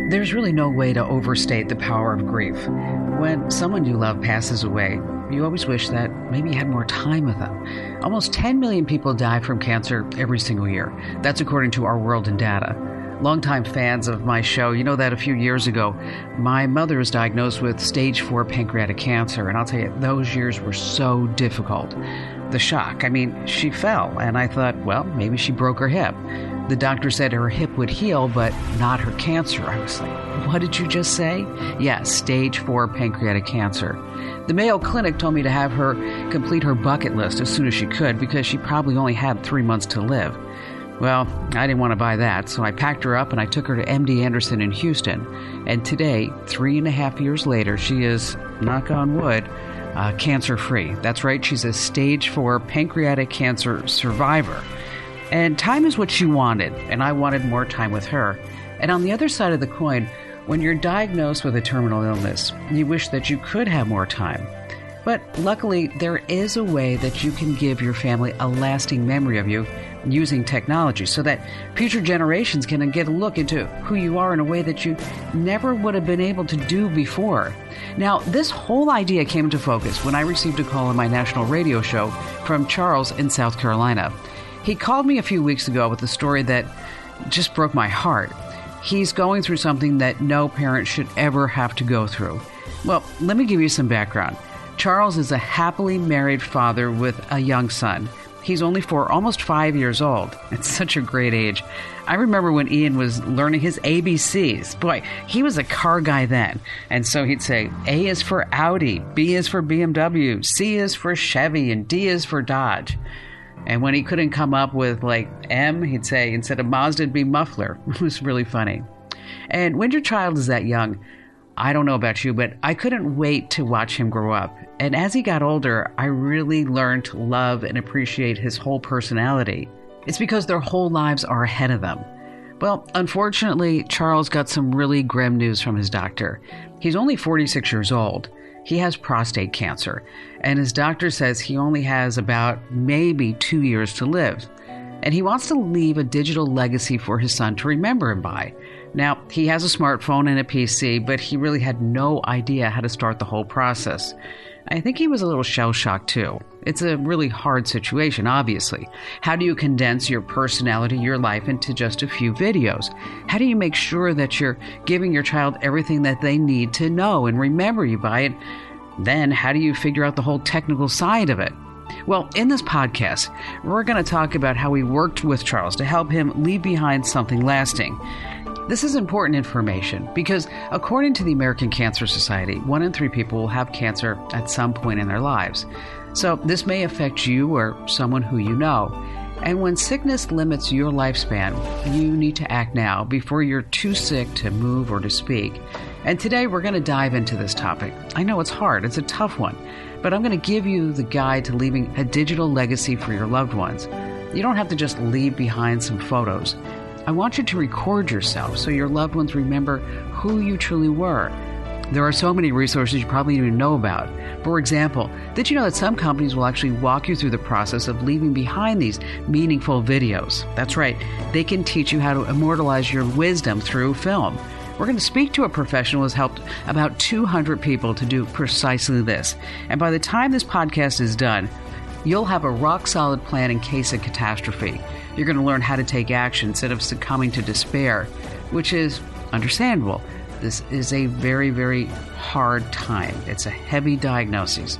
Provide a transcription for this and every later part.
There's really no way to overstate the power of grief. When someone you love passes away, you always wish that maybe you had more time with them. Almost 10 million people die from cancer every single year. That's according to Our World in Data. Longtime fans of my show, you know that a few years ago, my mother was diagnosed with stage 4 pancreatic cancer, and I'll tell you, those years were so difficult. The shock, she fell, and I thought, well, maybe she broke her hip. The doctor said her hip would heal, but not her cancer. I was like, what did you just say? Yes, stage 4 pancreatic cancer. The Mayo Clinic told me to have her complete her bucket list as soon as she could because she probably only had 3 months to live. Well, I didn't want to buy that, so I packed her up and I took her to MD Anderson in Houston. And today, 3.5 years later, she is, knock on wood, cancer-free. That's right, she's a stage 4 pancreatic cancer survivor. And time is what she wanted, and I wanted more time with her. And on the other side of the coin, when you're diagnosed with a terminal illness, you wish that you could have more time. But luckily, there is a way that you can give your family a lasting memory of you using technology so that future generations can get a look into who you are in a way that you never would have been able to do before. Now, this whole idea came into focus when I received a call on my national radio show from Charles in South Carolina. He called me a few weeks ago with a story that just broke my heart. He's going through something that no parent should ever have to go through. Well, let me give you some background. Charles is a happily married father with a young son. He's only almost 5 years old. It's such a great age. I remember when Ian was learning his ABCs. Boy, he was a car guy then. And so he'd say, A is for Audi, B is for BMW, C is for Chevy, and D is for Dodge. And when he couldn't come up with M, he'd say, instead of Mazda, it'd be muffler. It was really funny. And when your child is that young, I don't know about you, but I couldn't wait to watch him grow up. And as he got older, I really learned to love and appreciate his whole personality. It's because their whole lives are ahead of them. Well, unfortunately, Charles got some really grim news from his doctor. He's only 46 years old. He has prostate cancer, and his doctor says he only has about maybe 2 years to live. And he wants to leave a digital legacy for his son to remember him by. Now, he has a smartphone and a PC, but he really had no idea how to start the whole process. I think he was a little shell-shocked too. It's a really hard situation, obviously. How do you condense your personality, your life into just a few videos? How do you make sure that you're giving your child everything that they need to know and remember you by it? Then how do you figure out the whole technical side of it? Well, in this podcast, we're going to talk about how we worked with Charles to help him leave behind something lasting. This is important information because according to the American Cancer Society, 1 in 3 people will have cancer at some point in their lives. So this may affect you or someone who you know. And when sickness limits your lifespan, you need to act now before you're too sick to move or to speak. And today we're going to dive into this topic. I know it's hard, it's a tough one, but I'm going to give you the guide to leaving a digital legacy for your loved ones. You don't have to just leave behind some photos. I want you to record yourself so your loved ones remember who you truly were. There are so many resources you probably didn't even know about. For example, did you know that some companies will actually walk you through the process of leaving behind these meaningful videos? That's right, they can teach you how to immortalize your wisdom through film. We're going to speak to a professional who has helped about 200 people to do precisely this. And by the time this podcast is done, you'll have a rock-solid plan in case of catastrophe. You're going to learn how to take action instead of succumbing to despair, which is understandable. This is a very, very hard time. It's a heavy diagnosis.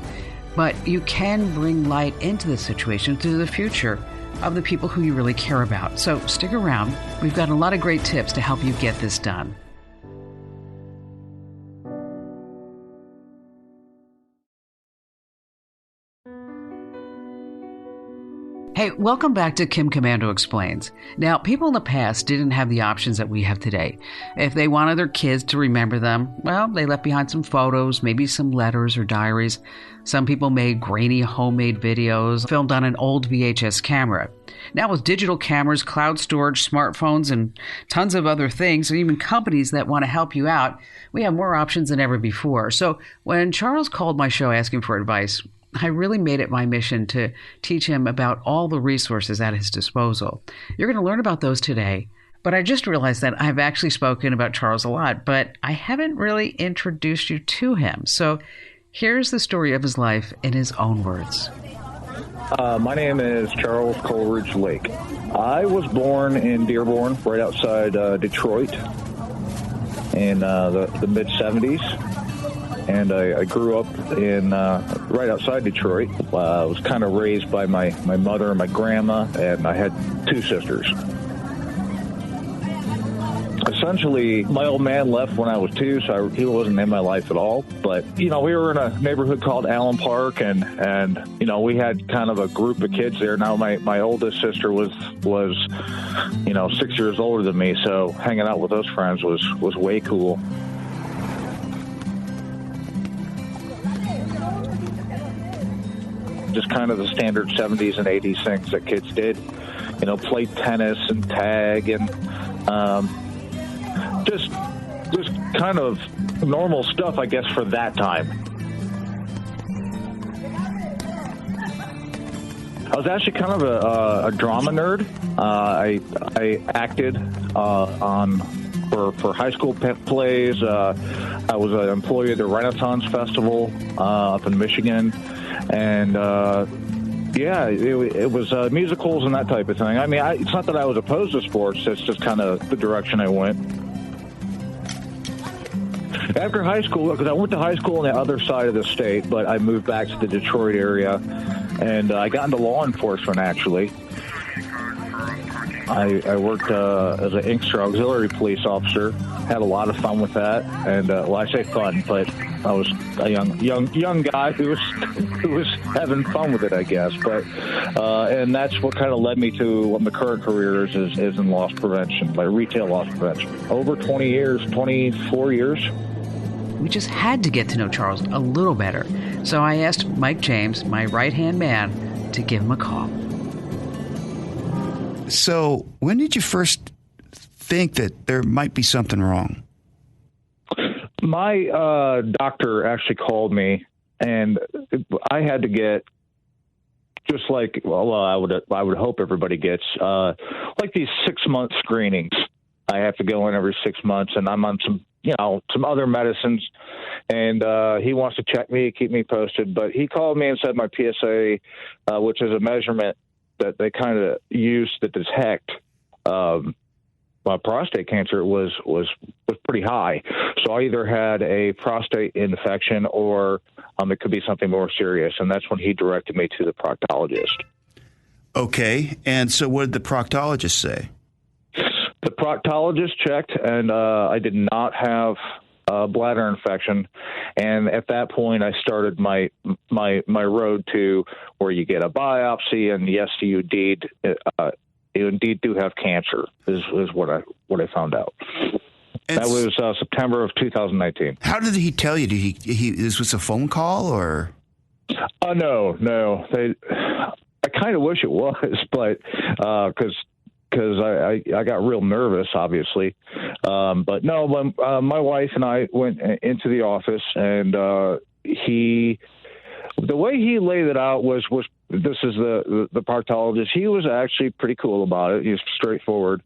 But you can bring light into the situation through the future of the people who you really care about. So stick around. We've got a lot of great tips to help you get this done. Hey, welcome back to Kim Komando Explains. Now, people in the past didn't have the options that we have today. If they wanted their kids to remember them, well, they left behind some photos, maybe some letters or diaries. Some people made grainy homemade videos filmed on an old VHS camera. Now with digital cameras, cloud storage, smartphones, and tons of other things, and even companies that want to help you out, we have more options than ever before. So when Charles called my show asking for advice, I really made it my mission to teach him about all the resources at his disposal. You're going to learn about those today. But I just realized that I've actually spoken about Charles a lot, but I haven't really introduced you to him. So here's the story of his life in his own words. My name is Charles Coleridge Lake. I was born in Dearborn, right outside Detroit, in the mid-'70s. And I grew up in right outside Detroit. I was kind of raised by my mother and my grandma, and I had two sisters. Essentially, my old man left when I was 2, so he wasn't in my life at all. But, we were in a neighborhood called Allen Park, and we had kind of a group of kids there. Now, my oldest sister was 6 years older than me, so hanging out with those friends was way cool. Just kind of the standard 70s and 80s things that kids did. Play tennis and tag and just kind of normal stuff, I guess, for that time. I was actually kind of a drama nerd. I acted for high school plays. I was an employee at the Renaissance Festival up in Michigan. And, it was musicals and that type of thing. I mean, it's not that I was opposed to sports. It's just kind of the direction I went. After high school, because I went to high school on the other side of the state, but I moved back to the Detroit area, and I got into law enforcement, actually. I worked as an Inkster auxiliary police officer, had a lot of fun with that, and, I say fun, but I was a young guy who was having fun with it, I guess. But and that's what kind of led me to what my current career is in loss prevention, like retail loss prevention. Over 24 years. We just had to get to know Charles a little better. So I asked Mike James, my right-hand man, to give him a call. So when did you first think that there might be something wrong? My doctor actually called me, and I had to get, just like, I would hope everybody gets, like these 6-month screenings. I have to go in every 6 months, and I'm on some other medicines, and he wants to check me, keep me posted. But he called me and said my PSA, which is a measurement that they kind of use to detect my prostate cancer, was pretty high. So I either had a prostate infection or it could be something more serious, and that's when he directed me to the proctologist. Okay, and so what did the proctologist say? The proctologist checked, and I did not have a bladder infection. And at that point, I started my road to where you get a biopsy, and yes, you indeed do have cancer. Is what I found out. That was September of 2019. How did he tell you? Did he this was a phone call or? No. I kind of wish it was, but because I got real nervous, obviously. But no, when, my wife and I went into the office, and the way he laid it out was this is the proctologist. He was actually pretty cool about it. He was straightforward.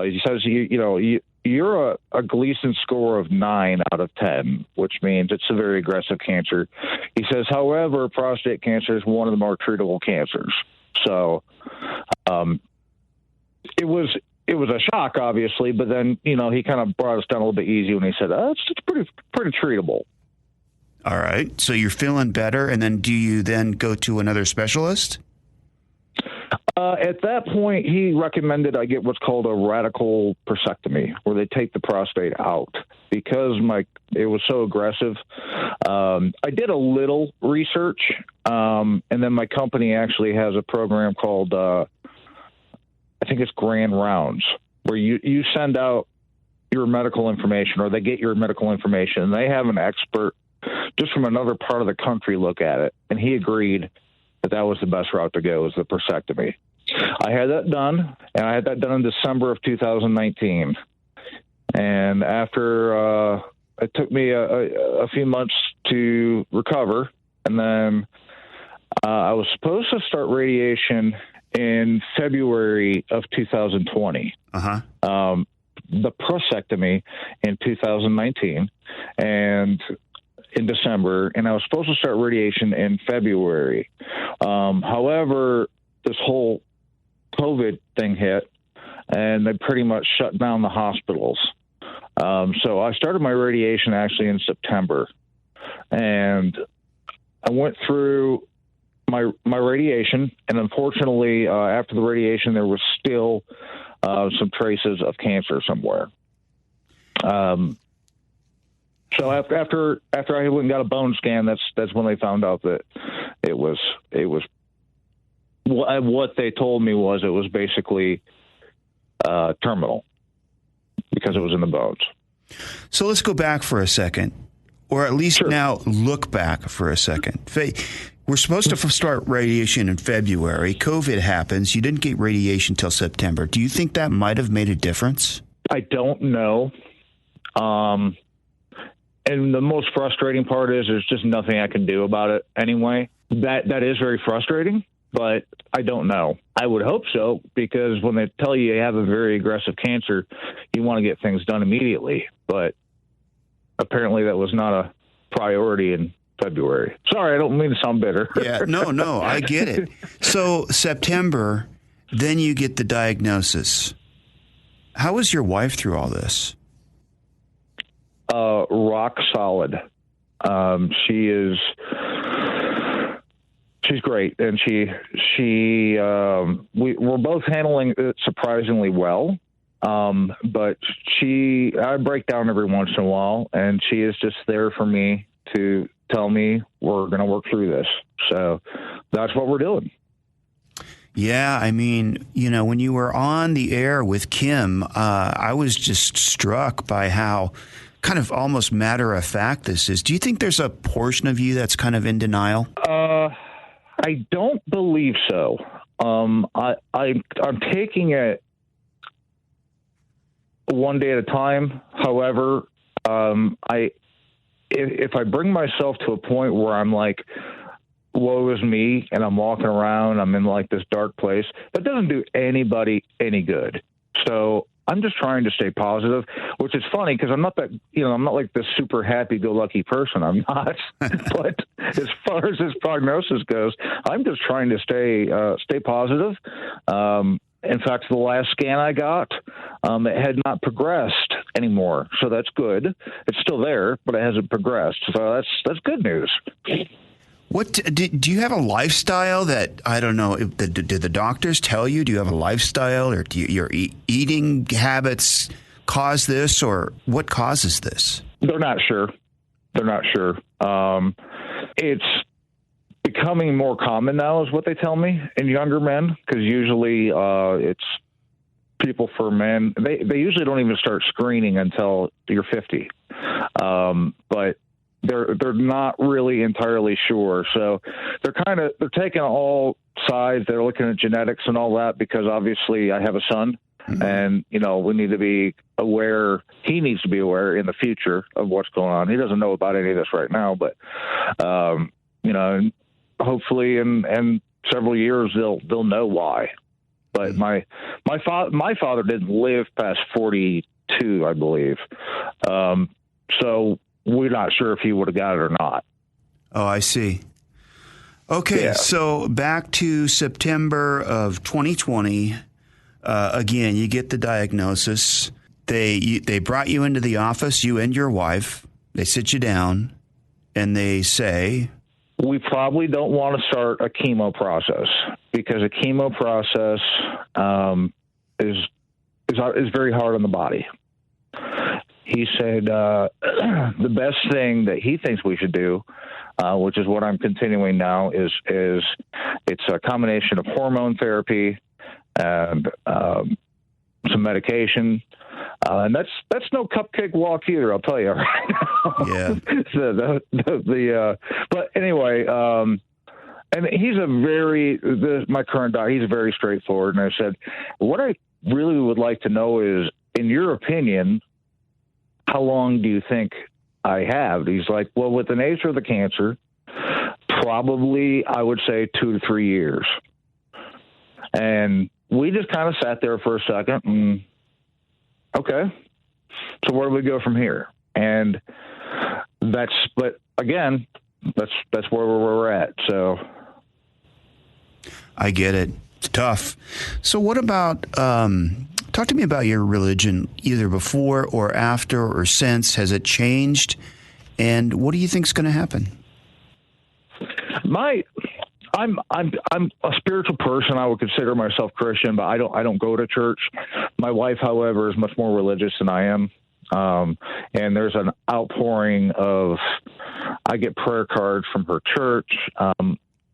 He says, you're a Gleason score of 9 out of 10, which means it's a very aggressive cancer. He says, however, prostate cancer is one of the more treatable cancers. So, it was a shock, obviously, but then, he kind of brought us down a little bit easy when he said, it's pretty treatable. All right. So you're feeling better, and then do you then go to another specialist? At that point, he recommended I get what's called a radical prostatectomy, where they take the prostate out because it was so aggressive. I did a little research, and then my company actually has a program called, I think it's Grand Rounds, where you send out your medical information, or they get your medical information, and they have an expert just from another part of the country look at it. And he agreed that was the best route to go, was the prostatectomy. I had that done, and I had that done in December of 2019. And after it took me a few months to recover, and then I was supposed to start radiation in February of 2020. The prostatectomy in 2019 and in December, and I was supposed to start radiation in February. However, this whole COVID thing hit, and they pretty much shut down the hospitals. So I started my radiation actually in September, and I went through my radiation, and unfortunately, after the radiation, there was still some traces of cancer somewhere. So after I went and got a bone scan, that's when they found out that it was what they told me was it was basically terminal because it was in the bones. So let's go back for a second, or at least Sure. now look back for a second. We're supposed to start radiation in February. COVID happens. You didn't get radiation until September. Do you think that might have made a difference? I don't know. And the most frustrating part is there's just nothing I can do about it anyway. That is very frustrating, but I don't know. I would hope so, because when they tell you have a very aggressive cancer, you want to get things done immediately. But apparently that was not a priority in February. Sorry, I don't mean to sound bitter. Yeah, no, I get it. So September, then you get the diagnosis. How was your wife through all this? Rock solid. She's great, and we're both handling it surprisingly well. But I break down every once in a while, and she is just there for me to tell me we're going to work through this. So that's what we're doing. Yeah, I mean, when you were on the air with Kim, I was just struck by how kind of almost matter of fact this is. Do you think there's a portion of you that's kind of in denial? I don't believe so. I'm taking it one day at a time. However, if I bring myself to a point where I'm like, woe is me, and I'm walking around, I'm in like this dark place, that doesn't do anybody any good. So I'm just trying to stay positive, which is funny because I'm not like this super happy-go-lucky person. I'm not. But as far as this prognosis goes, I'm just trying to stay positive. In fact, the last scan I got, it had not progressed anymore, so that's good. It's still there, but it hasn't progressed, so that's good news. What do you have a lifestyle that, I don't know, did the doctors tell you? Do you have a lifestyle, or do your eating habits cause this, or what causes this? They're not sure. It's becoming more common now is what they tell me in younger men, because usually it's people for men. They usually don't even start screening until you're 50. But they're not really entirely sure. So they're taking all sides. They're looking at genetics and all that, because obviously I have a son, mm-hmm. and, we need to be aware. He needs to be aware in the future of what's going on. He doesn't know about any of this right now, but, hopefully in several years they'll know why. But mm-hmm. my father didn't live past 42, I believe. So we're not sure if he would have got it or not. Oh, I see. Okay, yeah. So back to September of 2020. Again, you get the diagnosis. They brought you into the office, you and your wife. They sit you down, and they say, we probably don't want to start a chemo process, because a chemo process is very hard on the body. He said the best thing that he thinks we should do, which is what I'm continuing now, is it's a combination of hormone therapy and some medication. And that's no cupcake walk either, I'll tell you right now. Yeah. But anyway, and he's my current doctor, he's very straightforward. And I said, what I really would like to know is, in your opinion, how long do you think I have? He's like, well, with the nature of the cancer, probably I would say 2 to 3 years. And we just kind of sat there for a second and, okay, so where do we go from here? And but again, that's where we're at. So I get it. It's tough. So what about, talk to me about your religion, either before or after or since. Has it changed? And what do you think is going to happen? I'm a spiritual person. I would consider myself Christian, but I don't go to church. My wife, however, is much more religious than I am. And there's an outpouring I get prayer cards from her church.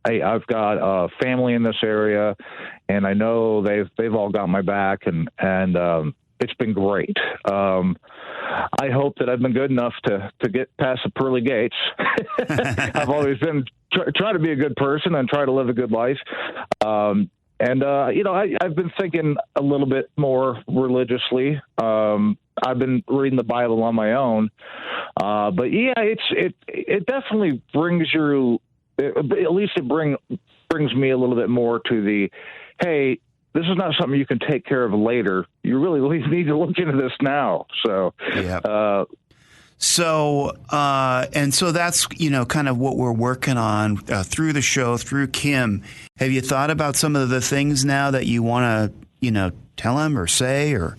I've got a family in this area, and I know they've all got my back, and it's been great. I hope that I've been good enough to get past the pearly gates. I've always been try to be a good person and try to live a good life. I've been thinking a little bit more religiously. I've been reading the Bible on my own. But yeah, it definitely brings you, at least it brings me a little bit more to the, hey, this is not something you can take care of later. You really need to look into this now. So, yeah. So that's, kind of what we're working on through the show, through Kim. Have you thought about some of the things now that you want to, tell him or say or?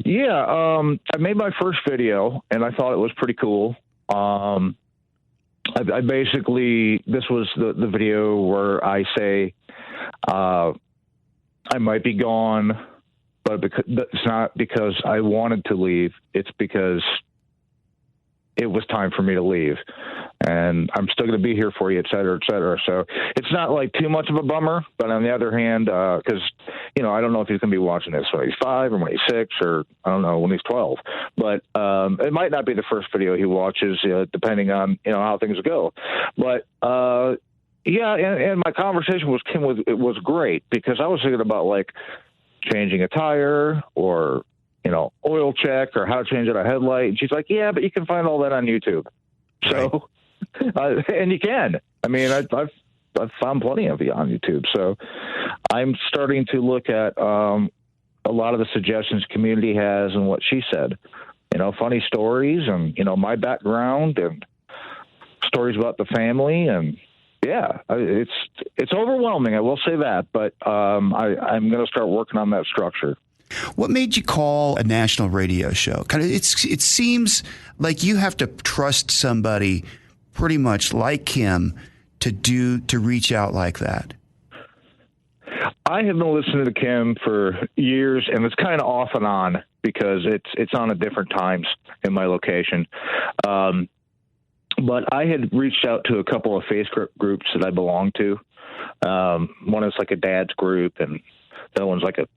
Yeah. I made my first video and I thought it was pretty cool. I basically, this was the video where I say, I might be gone, but it's not because I wanted to leave. It's because it was time for me to leave, and I'm still going to be here for you, et cetera, et cetera. So it's not like too much of a bummer, but on the other hand, cause I don't know if he's going to be watching this when he's 5 or when he's 6 or I don't know, when he's 12, but, it might not be the first video he watches, depending on, how things go. But, yeah, and my conversation with Kim was great because I was thinking about like changing a tire or, oil check or how to change out a headlight. And she's like, yeah, but you can find all that on YouTube. So, and you can. I mean, I've found plenty of it on YouTube. So I'm starting to look at a lot of the suggestions the community has and what she said. Funny stories and, my background and stories about the family and, yeah, it's overwhelming. I will say that, but I'm going to start working on that structure. What made you call a national radio show? It seems like you have to trust somebody pretty much like Kim to reach out like that. I have been listening to Kim for years, and it's kind of off and on because it's on at different times in my location. But I had reached out to a couple of Facebook groups that I belong to. One is like a dad's group, and the other one's like a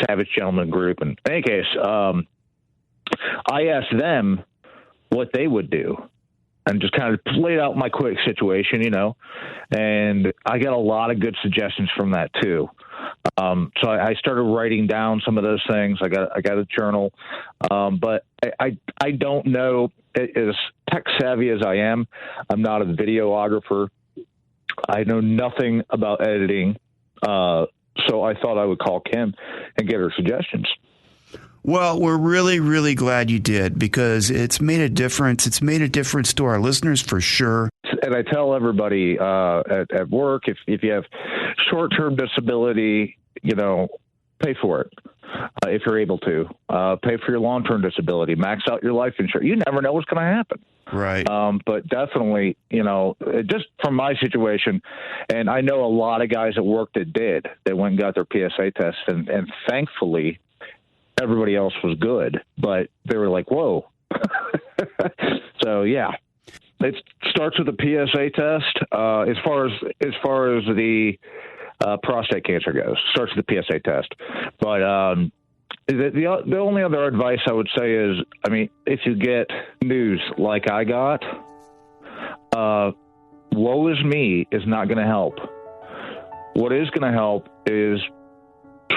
Savage Gentleman group. And in any case, I asked them what they would do and just kind of laid out my quick situation, and I got a lot of good suggestions from that too. So I started writing down some of those things. I got a journal, but I don't know, as tech savvy as I am, I'm not a videographer. I know nothing about editing. So I thought I would call Kim and get her suggestions. Well, we're really, really glad you did because it's made a difference. It's made a difference to our listeners for sure. And I tell everybody at work, if you have short-term disability, pay for it if you're able to. Pay for your long-term disability. Max out your life insurance. You never know what's going to happen. Right. But definitely, just from my situation, and I know a lot of guys at work that did. They went and got their PSA test, and thankfully, everybody else was good. But they were like, whoa. So, yeah. It starts with the PSA test. As far as the prostate cancer goes, starts with the PSA test. But the only other advice I would say is, if you get news like I got, woe is me is not going to help. What is going to help is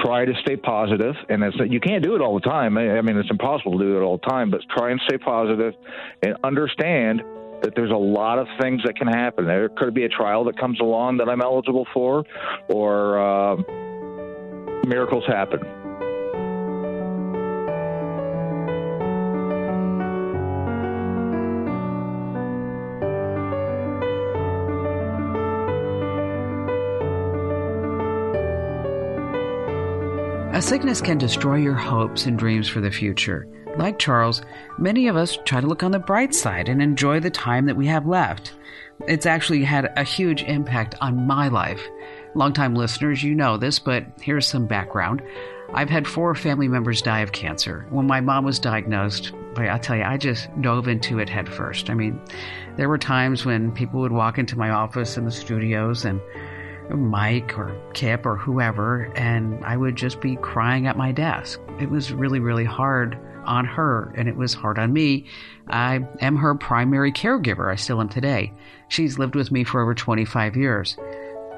try to stay positive, and you can't do it all the time. It's impossible to do it all the time, but try and stay positive and understand that there's a lot of things that can happen. There could be a trial that comes along that I'm eligible for, or miracles happen. A sickness can destroy your hopes and dreams for the future. Like Charles, many of us try to look on the bright side and enjoy the time that we have left. It's actually had a huge impact on my life. Longtime listeners, you know this, but here's some background. I've had 4 family members die of cancer. When my mom was diagnosed, I'll tell you, I just dove into it head first. I mean, there were times when people would walk into my office in the studios and Mike or Kip or whoever, and I would just be crying at my desk. It was really, really hard on her, and it was hard on me. I am her primary caregiver. I still am today. She's lived with me for over 25 years.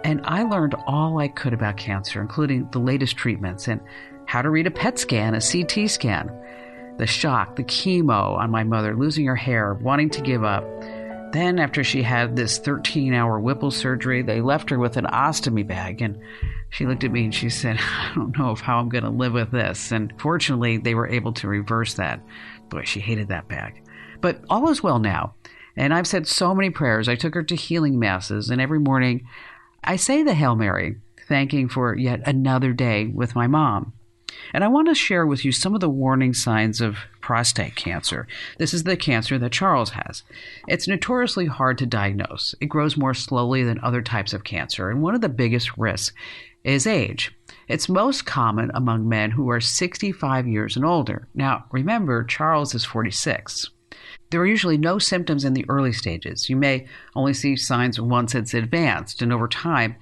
And I learned all I could about cancer, including the latest treatments and how to read a PET scan, a CT scan, the shock, the chemo on my mother, losing her hair, wanting to give up. Then after she had this 13-hour Whipple surgery, they left her with an ostomy bag. And she looked at me and she said, I don't know how I'm going to live with this. And fortunately, they were able to reverse that. Boy, she hated that bag. But all is well now. And I've said so many prayers. I took her to healing masses. And every morning, I say the Hail Mary, thanking for yet another day with my mom. And I want to share with you some of the warning signs of prostate cancer. This is the cancer that Charles has. It's notoriously hard to diagnose. It grows more slowly than other types of cancer, and one of the biggest risks is age. It's most common among men who are 65 years and older. Now, remember, Charles is 46. There are usually no symptoms in the early stages. You may only see signs once it's advanced, and over time,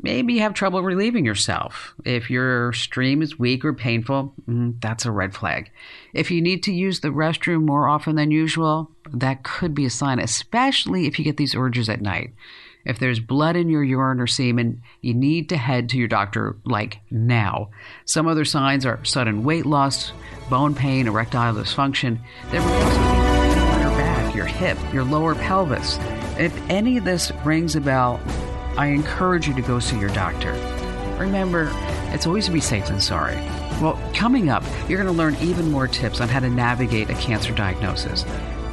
maybe you have trouble relieving yourself. If your stream is weak or painful, that's a red flag. If you need to use the restroom more often than usual, that could be a sign, especially if you get these urges at night. If there's blood in your urine or semen, you need to head to your doctor, like now. Some other signs are sudden weight loss, bone pain, erectile dysfunction. There may also be pain on your back, your hip, your lower pelvis. If any of this rings a bell, I encourage you to go see your doctor. Remember, it's always to be safe than sorry. Well, coming up, you're going to learn even more tips on how to navigate a cancer diagnosis.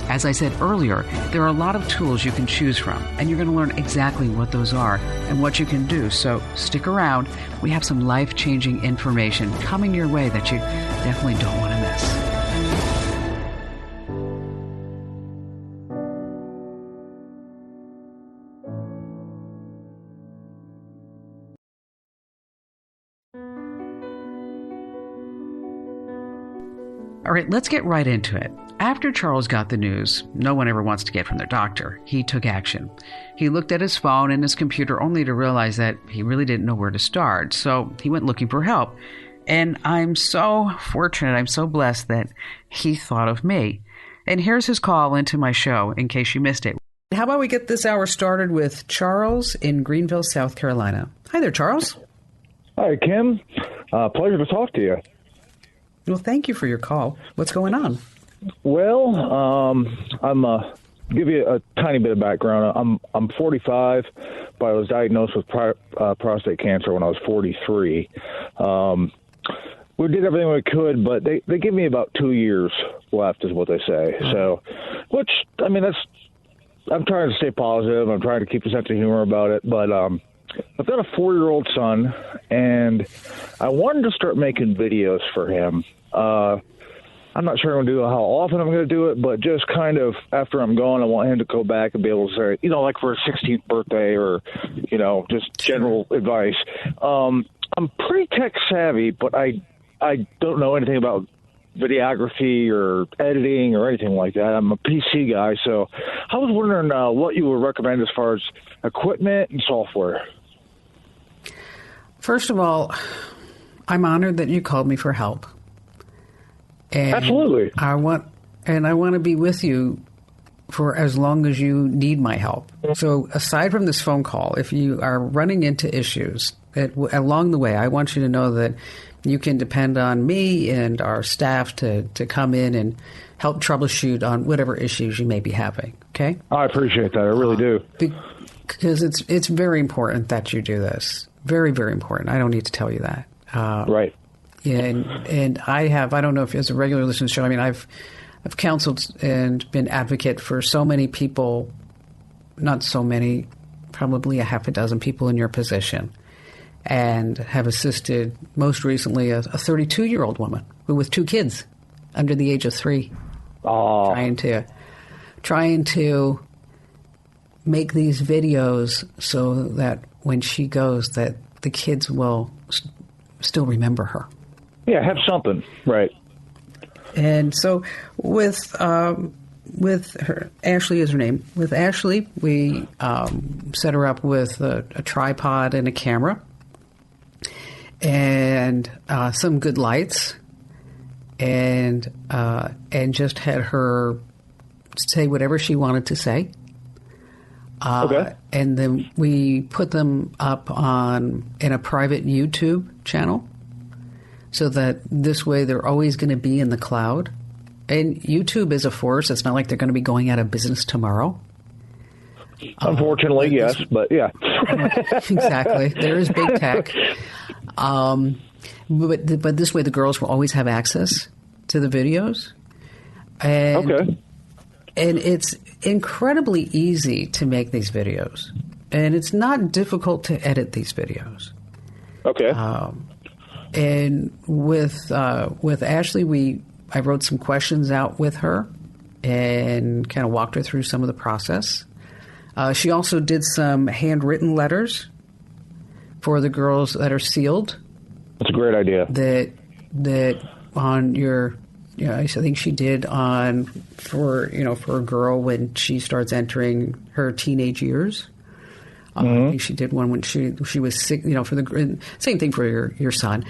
As I said earlier, there are a lot of tools you can choose from, and you're going to learn exactly what those are and what you can do. So stick around. We have some life-changing information coming your way that you definitely don't want to miss. All right, let's get right into it. After Charles got the news, no one ever wants to get from their doctor, he took action. He looked at his phone and his computer only to realize that he really didn't know where to start, so he went looking for help. And I'm so fortunate, I'm so blessed that he thought of me. And here's his call into my show, in case you missed it. How about we get this hour started with Charles in Greenville, South Carolina. Hi there, Charles. Hi, Kim. Pleasure to talk to you. Well, thank you for your call. What's going on? Well, I'm give you a tiny bit of background. I'm 45, but I was diagnosed with prostate cancer when I was 43. We did everything we could, but they give me about 2 years left, is what they say. So, which I mean, I'm trying to stay positive. I'm trying to keep a sense of humor about it, but I've got a 4-year-old son, and I wanted to start making videos for him. I'm not sure I'm going to do how often I'm going to do it, but just kind of after I'm gone, I want him to go back and be able to say, like for his 16th birthday or, just general advice. I'm pretty tech savvy, but I don't know anything about videography or editing or anything like that. I'm a PC guy, so I was wondering what you would recommend as far as equipment and software. First of all, I'm honored that you called me for help. And absolutely. I want to be with you for as long as you need my help. So aside from this phone call, if you are running into issues along the way, I want you to know that You can depend on me and our staff to come in and help troubleshoot on whatever issues you may be having. Okay? I appreciate that. I really do. Because it's very important that you do this. Very, very important. I don't need to tell you that. Right. Yeah, and I don't know if as a regular listener to the show, I mean, I've counseled and been advocate for so many people, not so many, probably a half a dozen people in your position, and have assisted most recently a 32-year-old woman who with 2 kids under the age of 3, trying to make these videos so that when she goes, that the kids will still remember her. Yeah, have something, right? And so with her, Ashley is her name. With Ashley, we set her up with a tripod and a camera, and some good lights, and just had her say whatever she wanted to say. Okay. And then we put them up in a private YouTube channel, so that this way they're always going to be in the cloud. And YouTube is a force. It's not like they're going to be going out of business tomorrow. Unfortunately, yes, but yeah. Exactly. There is big tech. But this way the girls will always have access to the videos. And it's incredibly easy to make these videos. And it's not difficult to edit these videos. Okay. And with Ashley, I wrote some questions out with her and kind of walked her through some of the process. She also did some handwritten letters for the girls that are sealed. That's a great idea. That on your, I think she did for a girl when she starts entering her teenage years. I think she did one when she was 6, for the same thing for your son,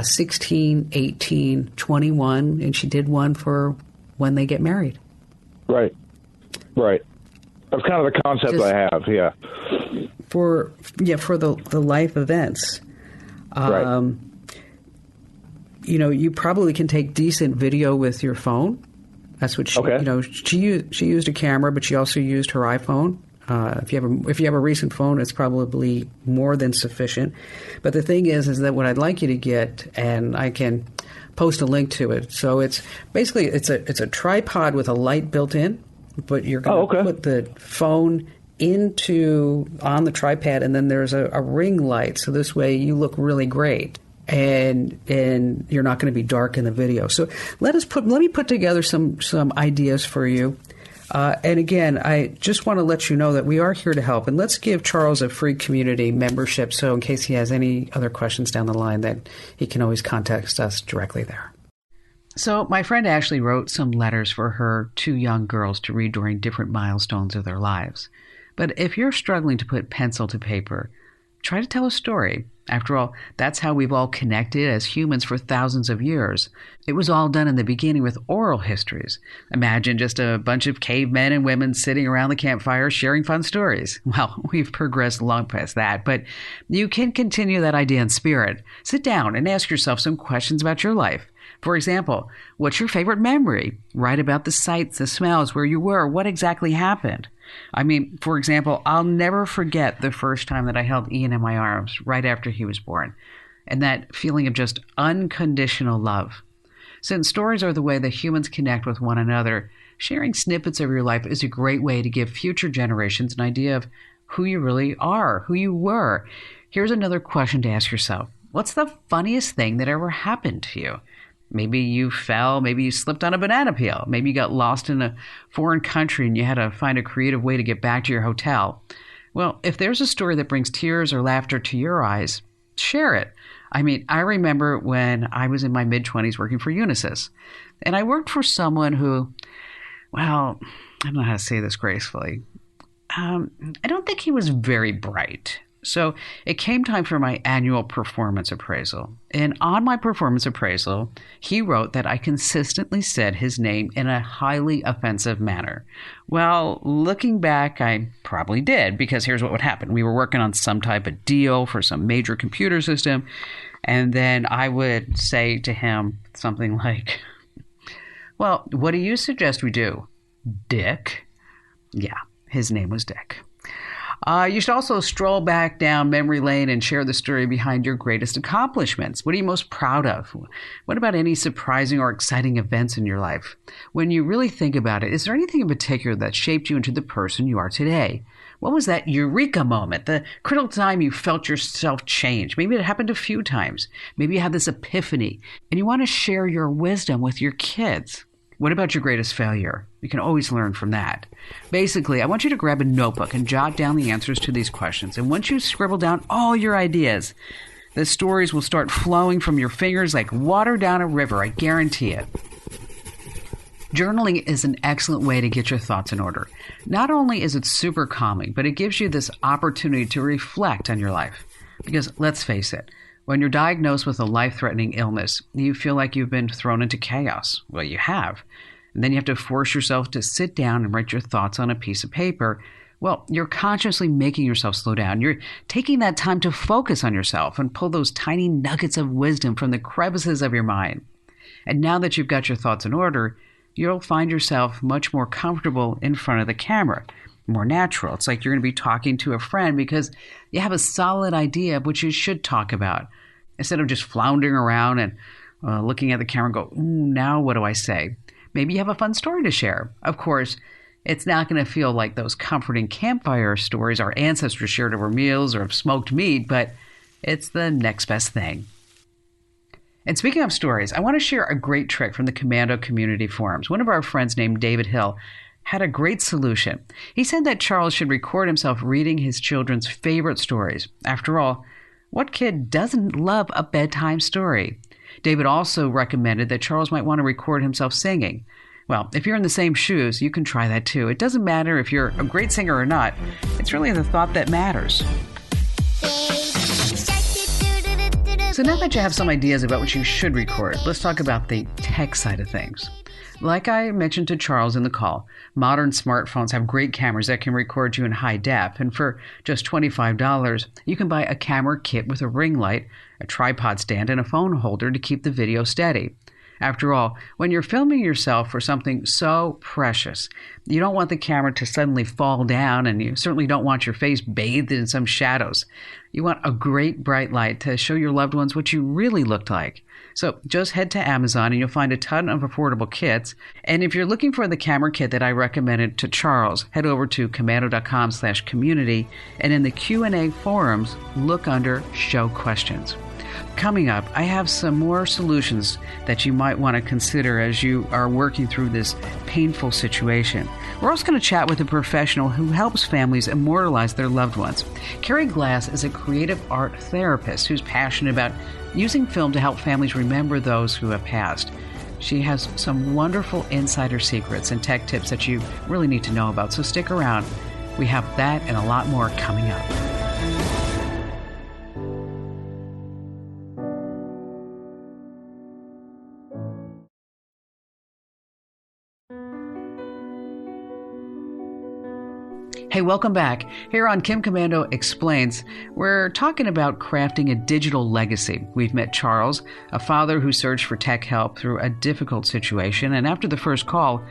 16, 18, 21, and she did one for when they get married. Right. That's kind of the concept I have, yeah. For the life events. Right. You probably can take decent video with your phone. That's what she, she used a camera, but she also used her iPhone. If you have a recent phone, it's probably more than sufficient. But the thing is that what I'd like you to get, and I can post a link to it. So it's basically it's a tripod with a light built in, but you're going to put the phone on the tripod, and then there's a ring light. So this way you look really great. And you're not going to be dark in the video. So let me put together some ideas for you. And again, I just want to let you know that we are here to help. And let's give Charles a free community membership, so in case he has any other questions down the line, that he can always contact us directly there. So my friend Ashley wrote some letters for her 2 young girls to read during different milestones of their lives. But if you're struggling to put pencil to paper, try to tell a story. After all, that's how we've all connected as humans for thousands of years. It was all done in the beginning with oral histories. Imagine just a bunch of cavemen and women sitting around the campfire sharing fun stories. Well, we've progressed long past that, but you can continue that idea in spirit. Sit down and ask yourself some questions about your life. For example, what's your favorite memory? Write about the sights, the smells, where you were, what exactly happened. I mean, for example, I'll never forget the first time that I held Ian in my arms right after he was born, and that feeling of just unconditional love. Since stories are the way that humans connect with one another, sharing snippets of your life is a great way to give future generations an idea of who you really are, who you were. Here's another question to ask yourself. What's the funniest thing that ever happened to you? Maybe you fell, maybe you slipped on a banana peel, maybe you got lost in a foreign country and you had to find a creative way to get back to your hotel. Well, if there's a story that brings tears or laughter to your eyes, share it. I mean, I remember when I was in my mid-20s working for Unisys, and I worked for someone who, well, I don't know how to say this gracefully. I don't think he was very bright. So it came time for my annual performance appraisal. And on my performance appraisal, he wrote that I consistently said his name in a highly offensive manner. Well, looking back, I probably did, because here's what would happen. We were working on some type of deal for some major computer system, And then I would say to him something like, well, what do you suggest we do, Dick? Yeah, his name was Dick. You should also stroll back down memory lane and share the story behind your greatest accomplishments. What are you most proud of? What about any surprising or exciting events in your life? When you really think about it, is there anything in particular that shaped you into the person you are today? What was that eureka moment, the critical time you felt yourself change? Maybe it happened a few times. Maybe you had this epiphany and you want to share your wisdom with your kids. What about your greatest failure? You can always learn from that. Basically, I want you to grab a notebook and jot down the answers to these questions. And once you scribble down all your ideas, the stories will start flowing from your fingers like water down a river. I guarantee it. Journaling is an excellent way to get your thoughts in order. Not only is it super calming, but it gives you this opportunity to reflect on your life. Because let's face it, when you're diagnosed with a life-threatening illness, you feel like you've been thrown into chaos. Well, you have. And then you have to force yourself to sit down and write your thoughts on a piece of paper. Well, you're consciously making yourself slow down. You're taking that time to focus on yourself and pull those tiny nuggets of wisdom from the crevices of your mind. And now that you've got your thoughts in order, you'll find yourself much more comfortable in front of the camera. More natural. It's like you're going to be talking to a friend because you have a solid idea of what you should talk about. Instead of just floundering around and looking at the camera and go, now what do I say? Maybe you have a fun story to share. Of course, it's not going to feel like those comforting campfire stories our ancestors shared over meals or of smoked meat, but it's the next best thing. And speaking of stories, I want to share a great trick from the Komando community forums. One of our friends named David Hill had a great solution. He said that Charles should record himself reading his children's favorite stories. After all, what kid doesn't love a bedtime story? David also recommended that Charles might want to record himself singing. Well, if you're in the same shoes, you can try that too. It doesn't matter if you're a great singer or not. It's really the thought that matters. So now that you have some ideas about what you should record, let's talk about the tech side of things. Like I mentioned to Charles in the call, modern smartphones have great cameras that can record you in high def, and for just $25, you can buy a camera kit with a ring light, a tripod stand, and a phone holder to keep the video steady. After all, when you're filming yourself for something so precious, you don't want the camera to suddenly fall down, and you certainly don't want your face bathed in some shadows. You want a great bright light to show your loved ones what you really looked like. So just head to Amazon and you'll find a ton of affordable kits. And if you're looking for the camera kit that I recommended to Charles, head over to komando.com/community, and in the Q&A forums, look under Show Questions. Coming up, I have some more solutions that you might want to consider as you are working through this painful situation. We're also going to chat with a professional who helps families immortalize their loved ones. Carrie Glass is a creative art therapist who's passionate about using film to help families remember those who have passed. She has some wonderful insider secrets and tech tips that you really need to know about, so stick around. We have that and a lot more coming up. Hey, welcome back. Here on Kim Komando Explains, we're talking about crafting a digital legacy. We've met Charles, a father who searched for tech help through a difficult situation, and after the first call,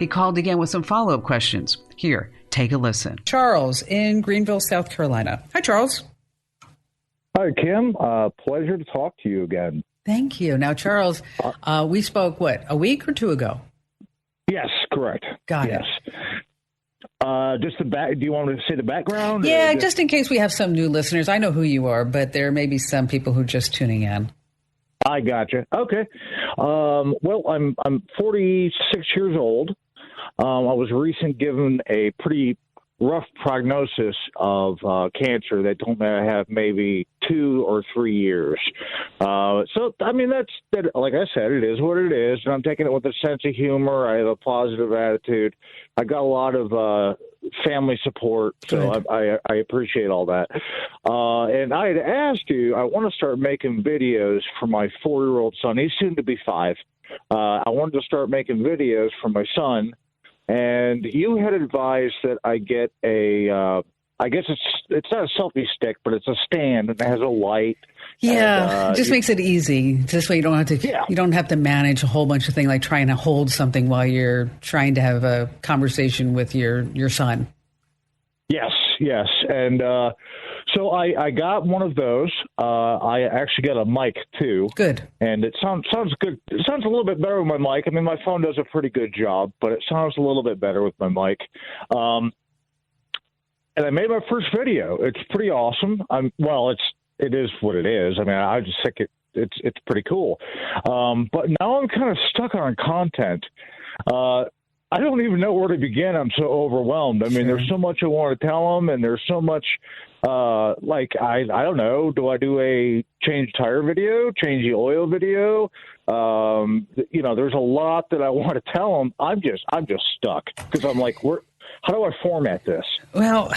he called again with some follow-up questions. Here, take a listen. Charles in Greenville, South Carolina. Hi, Charles. Hi, Kim. Pleasure to talk to you again. Thank you. Now, Charles, we spoke, a week or two ago? Yes, correct. Got it. Just the back. Do you want me to say the background? Yeah, just in case we have some new listeners. I know who you are, but there may be some people who are just tuning in. I gotcha. Okay. Well, I'm 46 years old. I was recently given a pretty rough prognosis of cancer that told me I have maybe 2 or 3 years. So, I mean, that. Like I said, it is what it is, and I'm taking it with a sense of humor. I have a positive attitude. I got a lot of family support, so I appreciate all that. And I had asked you, I want to start making videos for my 4-year-old son. He's soon to be 5. I wanted to start making videos for my son. And you had advised that I get a I guess it's not a selfie stick, but it's a stand and it has a light. Yeah, it just makes it easy. This way you don't have to you don't have to manage a whole bunch of things like trying to hold something while you're trying to have a conversation with your son. Yes. And so I got one of those. I actually got a mic too. Good. And it sounds good. It sounds a little bit better with my mic. I mean, my phone does a pretty good job, but it sounds a little bit better with my mic. And I made my first video. It's pretty awesome. It is what it is. I mean, I just think it's pretty cool. But now I'm kind of stuck on content. I don't even know where to begin. I'm so overwhelmed. I mean, there's so much I want to tell them, and there's so much, I don't know. Do I do a change tire video, change the oil video? There's a lot that I want to tell them. I'm just stuck because I'm like, how do I format this? Well,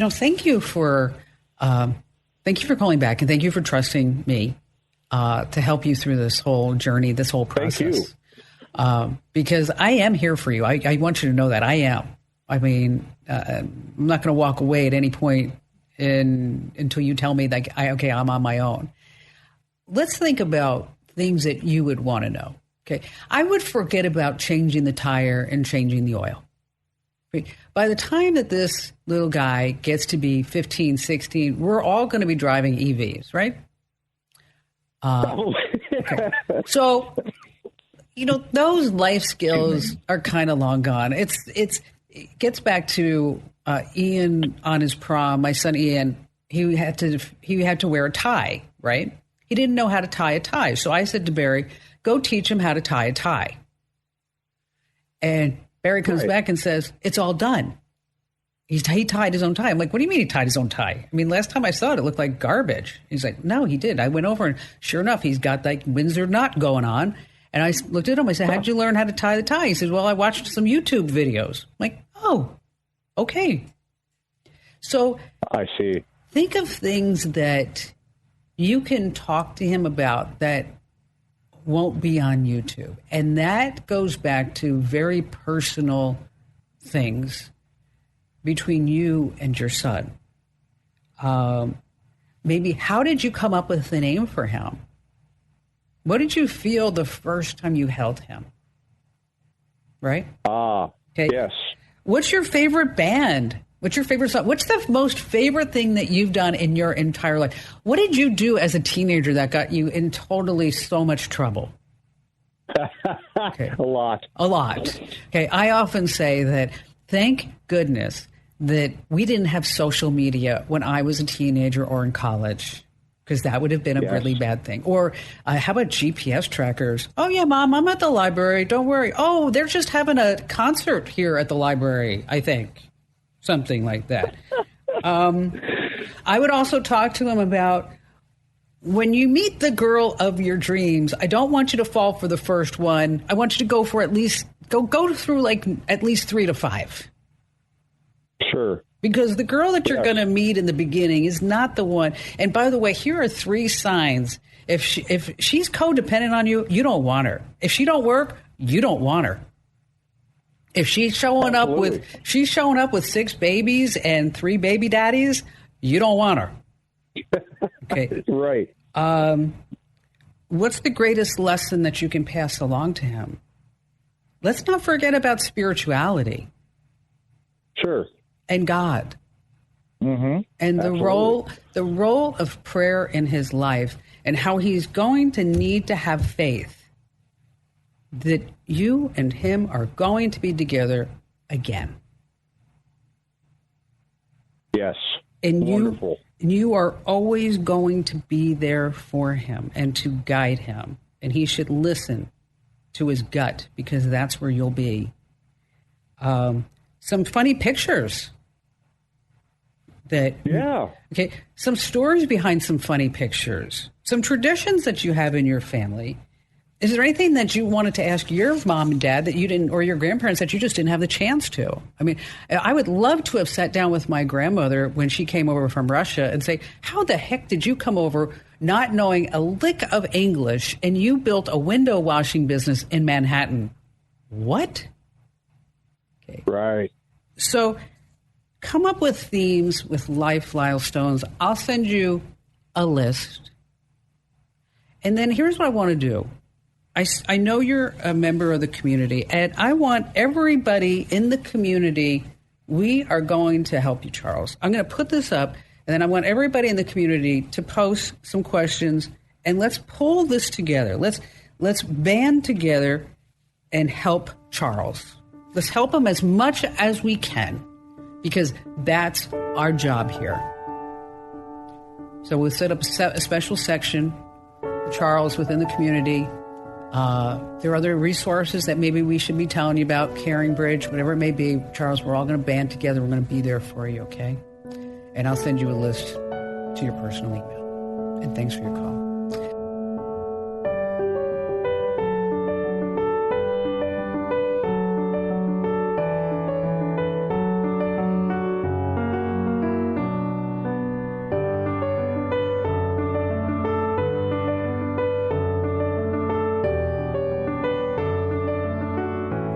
thank you for calling back, and thank you for trusting me to help you through this whole journey, this whole process. Thank you. Because I am here for you. I want you to know that I am. I mean, I'm not going to walk away at any point until you tell me that, I'm on my own. Let's think about things that you would want to know. Okay. I would forget about changing the tire and changing the oil. By the time that this little guy gets to be 15, 16, we're all going to be driving EVs, right? Okay. So, those life skills are kind of long gone. It gets back to Ian on his prom. My son Ian, he had to wear a tie, right? He didn't know how to tie a tie. So I said to Barry, go teach him how to tie a tie. And Barry comes back and says, it's all done. He tied his own tie. I'm like, what do you mean he tied his own tie? I mean, last time I saw it looked like garbage. He's like, no, he did. I went over and sure enough, he's got like Windsor knot going on. And I looked at him. I said, how'd you learn how to tie the tie? He says, well, I watched some YouTube videos. I'm like, oh, okay. So I see. Think of things that you can talk to him about that won't be on YouTube. And that goes back to very personal things between you and your son. Maybe how did you come up with the name for him? What did you feel the first time you held him? Right? Okay. Yes. What's your favorite band? What's your favorite song? What's the most favorite thing that you've done in your entire life? What did you do as a teenager that got you in totally so much trouble? Okay. A lot. Okay. I often say that thank goodness that we didn't have social media when I was a teenager or in college, because that would have been a really bad thing. Or how about GPS trackers? Oh, yeah, Mom, I'm at the library. Don't worry. Oh, they're just having a concert here at the library, I think. Something like that. I would also talk to him about when you meet the girl of your dreams, I don't want you to fall for the first one. I want you to go for at least go through like at least 3 to 5. Sure. Because the girl that you're going to meet in the beginning is not the one. And by the way, here are 3 signs. If she's codependent on you, you don't want her. If she don't work, you don't want her. If she's showing up with 6 babies and 3 baby daddies, you don't want her. Okay. Right. What's the greatest lesson that you can pass along to him? Let's not forget about spirituality. Sure. And God. Mm-hmm. And the role of prayer in his life, and how he's going to need to have faith that you and him are going to be together again. Yes. And wonderful. You are always going to be there for him and to guide him. And he should listen to his gut, because that's where you'll be. Some funny pictures. Okay. Some stories behind some funny pictures. Some traditions that you have in your family. Is there anything that you wanted to ask your mom and dad that you didn't, or your grandparents that you just didn't have the chance to? I mean, I would love to have sat down with my grandmother when she came over from Russia and say, how the heck did you come over not knowing a lick of English and you built a window washing business in Manhattan? What? Okay. Right. So come up with themes with life milestones. I'll send you a list. And then here's what I want to do. I know you're a member of the community, and I want everybody in the community, we are going to help you, Charles. I'm going to put this up, and then I want everybody in the community to post some questions, and let's pull this together. Let's band together and help Charles. Let's help him as much as we can, because that's our job here. So we'll set up a special section for Charles within the community. There are other resources that maybe we should be telling you about, Caring Bridge, whatever it may be. Charles, we're all going to band together. We're going to be there for you, okay? And I'll send you a list to your personal email. And thanks for your call.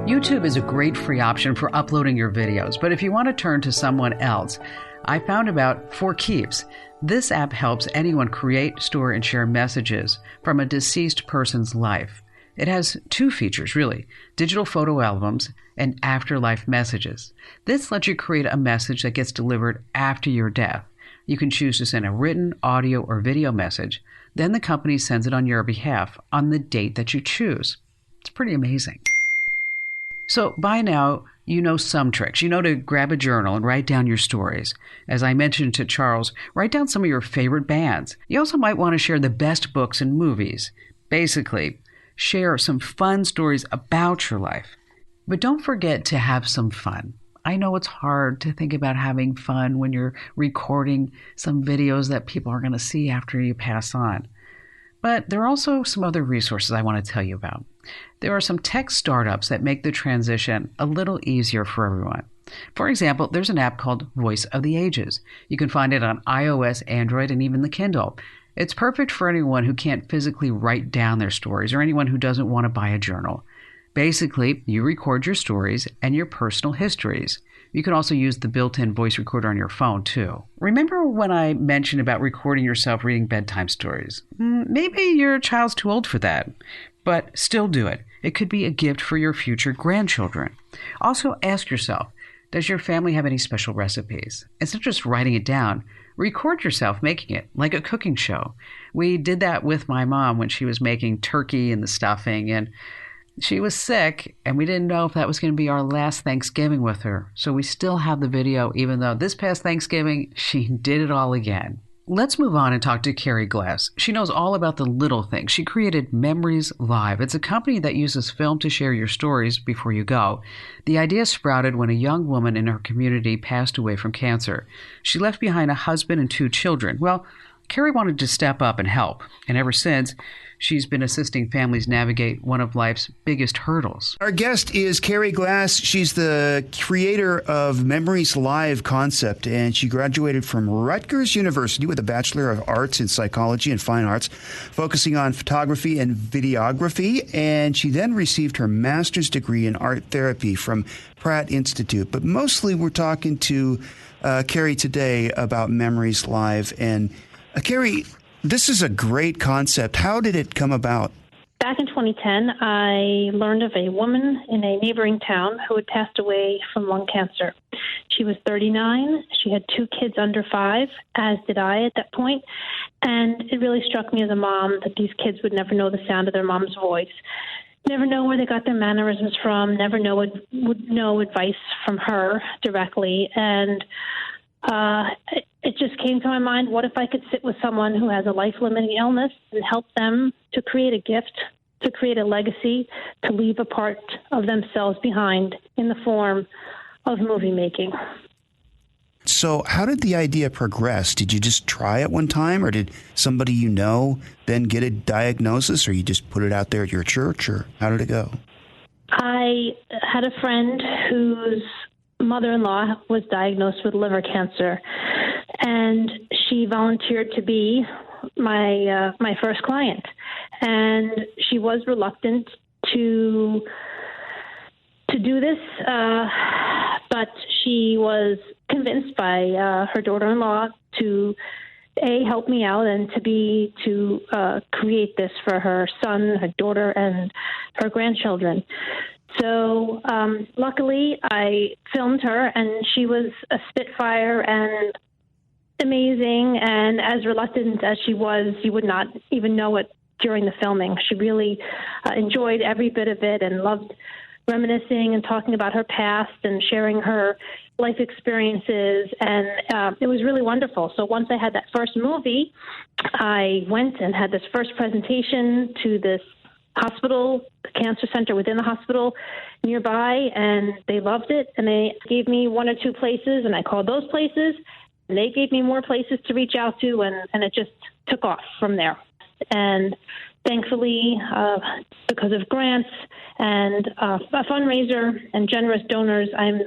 YouTube is a great free option for uploading your videos, but if you want to turn to someone else, I found about For Keeps. This app helps anyone create, store, and share messages from a deceased person's life. It has two features, really: digital photo albums and afterlife messages. This lets you create a message that gets delivered after your death. You can choose to send a written, audio, or video message. Then the company sends it on your behalf on the date that you choose. It's pretty amazing. So by now, you know some tricks. You know to grab a journal and write down your stories. As I mentioned to Charles, write down some of your favorite bands. You also might want to share the best books and movies. Basically, share some fun stories about your life. But don't forget to have some fun. I know it's hard to think about having fun when you're recording some videos that people are going to see after you pass on. But there are also some other resources I want to tell you about. There are some tech startups that make the transition a little easier for everyone. For example, there's an app called Voice of the Ages. You can find it on iOS, Android, and even the Kindle. It's perfect for anyone who can't physically write down their stories or anyone who doesn't want to buy a journal. Basically, you record your stories and your personal histories. You can also use the built-in voice recorder on your phone, too. Remember when I mentioned about recording yourself reading bedtime stories? Maybe your child's too old for that, but still do it. It could be a gift for your future grandchildren. Also, ask yourself, does your family have any special recipes? Instead of just writing it down, record yourself making it, like a cooking show. We did that with my mom when she was making turkey and the stuffing, and she was sick, and we didn't know if that was going to be our last Thanksgiving with her. So we still have the video, even though this past Thanksgiving, she did it all again. Let's move on and talk to Carrie Glass. She knows all about the little things. She created Memories Live. It's a company that uses film to share your stories before you go. The idea sprouted when a young woman in her community passed away from cancer. She left behind a husband and 2 children. Well, Carrie wanted to step up and help, and ever since, she's been assisting families navigate one of life's biggest hurdles. Our guest is Carrie Glass. She's the creator of Memories Live concept, and she graduated from Rutgers University with a Bachelor of Arts in Psychology and Fine Arts, focusing on photography and videography, and she then received her master's degree in art therapy from Pratt Institute. But mostly we're talking to Carrie today about Memories Live. And Carrie, this is a great concept. How did it come about? Back in 2010, I learned of a woman in a neighboring town who had passed away from lung cancer. She was 39. She had 2 kids under 5, as did I at that point. And it really struck me as a mom that these kids would never know the sound of their mom's voice, never know where they got their mannerisms from, never would know advice from her directly. And it just came to my mind, what if I could sit with someone who has a life-limiting illness and help them to create a gift, to create a legacy, to leave a part of themselves behind in the form of movie making. So how did the idea progress? Did you just try it one time, or did somebody you know then get a diagnosis, or you just put it out there at your church, or how did it go? I had a friend whose mother-in-law was diagnosed with liver cancer, and she volunteered to be my first client. And she was reluctant to do this, but she was convinced by her daughter-in-law to help me out, and to create this for her son, her daughter, and her grandchildren. So luckily, I filmed her, and she was a spitfire and amazing. And as reluctant as she was, you would not even know it during the filming. She really enjoyed every bit of it and loved reminiscing and talking about her past and sharing her life experiences, and it was really wonderful. So once I had that first movie, I went and had this first presentation to this hospital, cancer center within the hospital nearby, and they loved it, and they gave me one or two places, and I called those places, and they gave me more places to reach out to, and it just took off from there. And thankfully, because of grants and a fundraiser and generous donors, I'm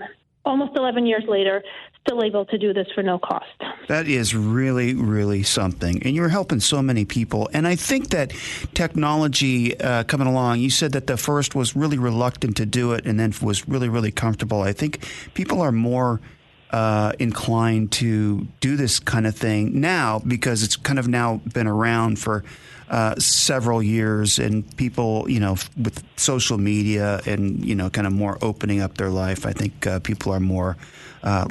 almost 11 years later still able to do this for no cost. That is really, really something. And you're helping so many people. And I think that technology coming along, you said that the first was really reluctant to do it and then was really, really comfortable. I think people are more inclined to do this kind of thing now because it's kind of now been around for several years, and people, with social media and, kind of more opening up their life, I think people are more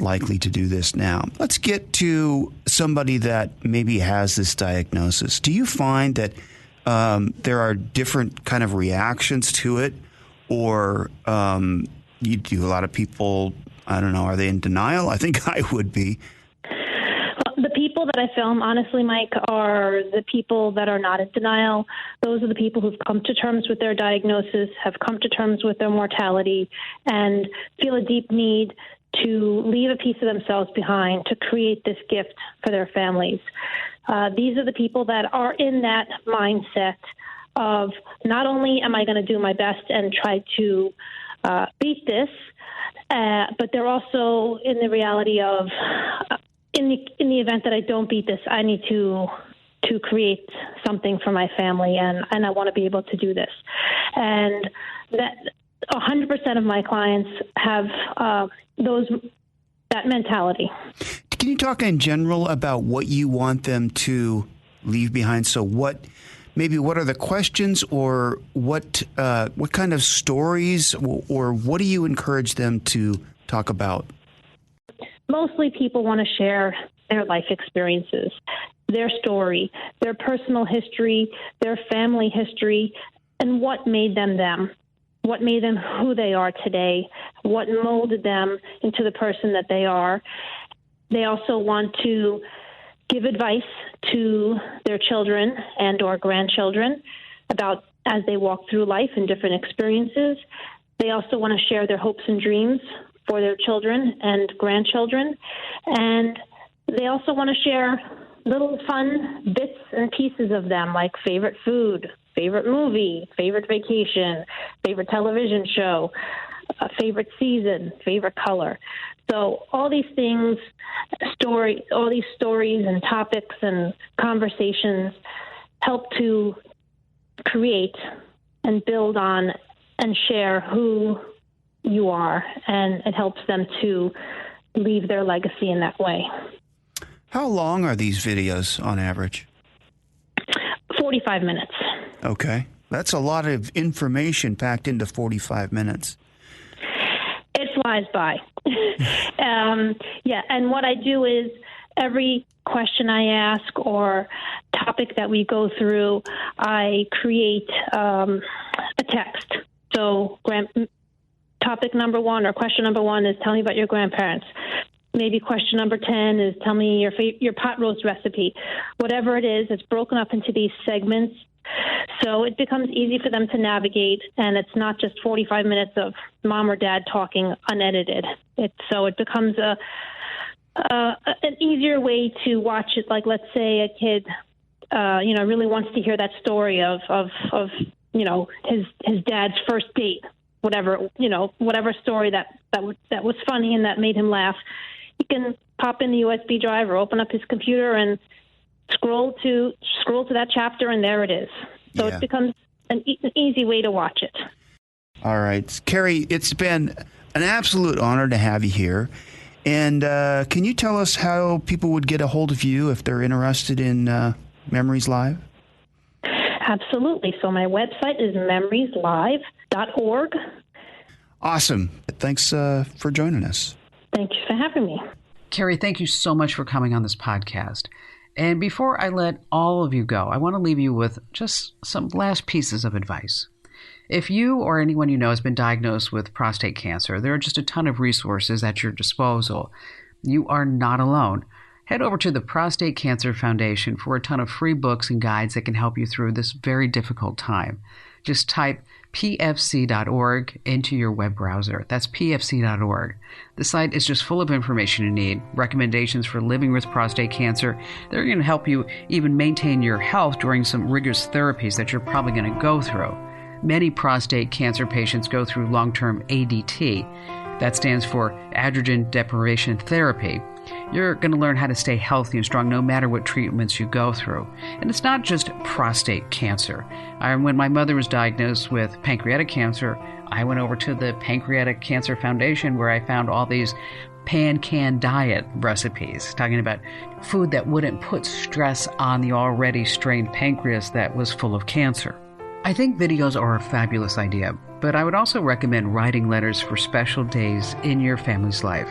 likely to do this now. Let's get to somebody that maybe has this diagnosis. Do you find that there are different kind of reactions to it, or you do a lot of people, I don't know, are they in denial? I think I would be. The people that I film, honestly, Mike, are the people that are not in denial. Those are the people who've come to terms with their diagnosis, have come to terms with their mortality, and feel a deep need to leave a piece of themselves behind to create this gift for their families. These are the people that are in that mindset of not only am I going to do my best and try to beat this, but they're also in the reality of in the event that I don't beat this, I need to create something for my family, and I want to be able to do this. And that 100% of my clients have that mentality. Can you talk in general about what you want them to leave behind? So what are the questions, or what kind of stories, or what do you encourage them to talk about? Mostly people want to share their life experiences, their story, their personal history, their family history, and what made them, what made them who they are today, what molded them into the person that they are. They also want to give advice to their children and or grandchildren about as they walk through life and different experiences. They also want to share their hopes and dreams for their children and grandchildren. And they also want to share little fun bits and pieces of them, like favorite food, favorite movie, favorite vacation, favorite television show, favorite season, favorite color. So all these things, all these stories and topics and conversations help to create and build on and share who you are, and it helps them to leave their legacy in that way. How long are these videos on average? 45 minutes. Okay. That's a lot of information packed into 45 minutes. It flies by. Yeah, and what I do is every question I ask or topic that we go through, I create a text. So topic number 1 or question number 1 is tell me about your grandparents. Maybe question number 10 is tell me your pot roast recipe. Whatever it is, it's broken up into these segments. So it becomes easy for them to navigate, and it's not just 45 minutes of mom or dad talking unedited. So it becomes an easier way to watch it. Like, let's say a kid, really wants to hear that story of his dad's first date. Whatever story that was funny and that made him laugh, he can pop in the USB drive or open up his computer and scroll to that chapter, and there it is. So It becomes an easy way to watch it. All right, Carrie, it's been an absolute honor to have you here. And can you tell us how people would get a hold of you if they're interested in Memories Live? Absolutely. So my website is memorieslive.org. Awesome. Thanks for joining us. Thank you for having me. Carrie, thank you so much for coming on this podcast. And before I let all of you go, I want to leave you with just some last pieces of advice. If you or anyone you know has been diagnosed with prostate cancer, there are just a ton of resources at your disposal. You are not alone. Head over to the Prostate Cancer Foundation for a ton of free books and guides that can help you through this very difficult time. Just type pfc.org into your web browser. That's pfc.org. The site is just full of information you need, recommendations for living with prostate cancer. They're going to help you even maintain your health during some rigorous therapies that you're probably going to go through. Many prostate cancer patients go through long-term ADT. That stands for androgen deprivation therapy. You're going to learn how to stay healthy and strong no matter what treatments you go through. And it's not just prostate cancer. When my mother was diagnosed with pancreatic cancer, I went over to the Pancreatic Cancer Foundation where I found all these pan-can diet recipes, talking about food that wouldn't put stress on the already strained pancreas that was full of cancer. I think videos are a fabulous idea, but I would also recommend writing letters for special days in your family's life.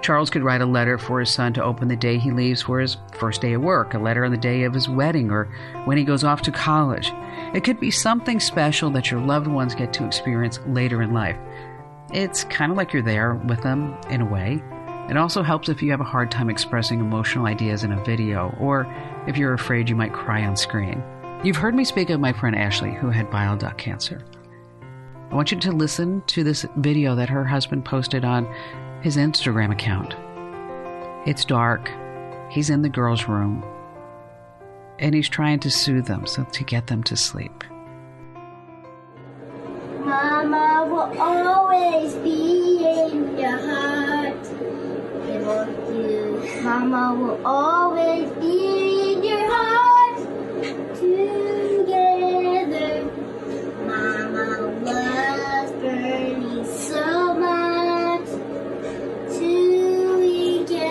Charles could write a letter for his son to open the day he leaves for his first day of work, a letter on the day of his wedding, or when he goes off to college. It could be something special that your loved ones get to experience later in life. It's kind of like you're there with them in a way. It also helps if you have a hard time expressing emotional ideas in a video, or if you're afraid you might cry on screen. You've heard me speak of my friend Ashley, who had bile duct cancer. I want you to listen to this video that her husband posted on his Instagram account. It's dark. He's in the girls' room. And he's trying to soothe them to get them to sleep. Mama will always be in your heart. Mama will always be in your heart. Together, Mama was burning so much. Together,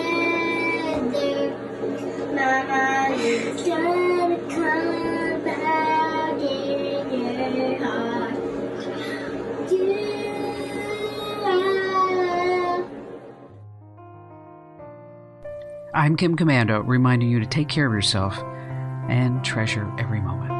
Mama is gonna come out in your heart. I'm Kim Komando, reminding you to take care of yourself and treasure every moment.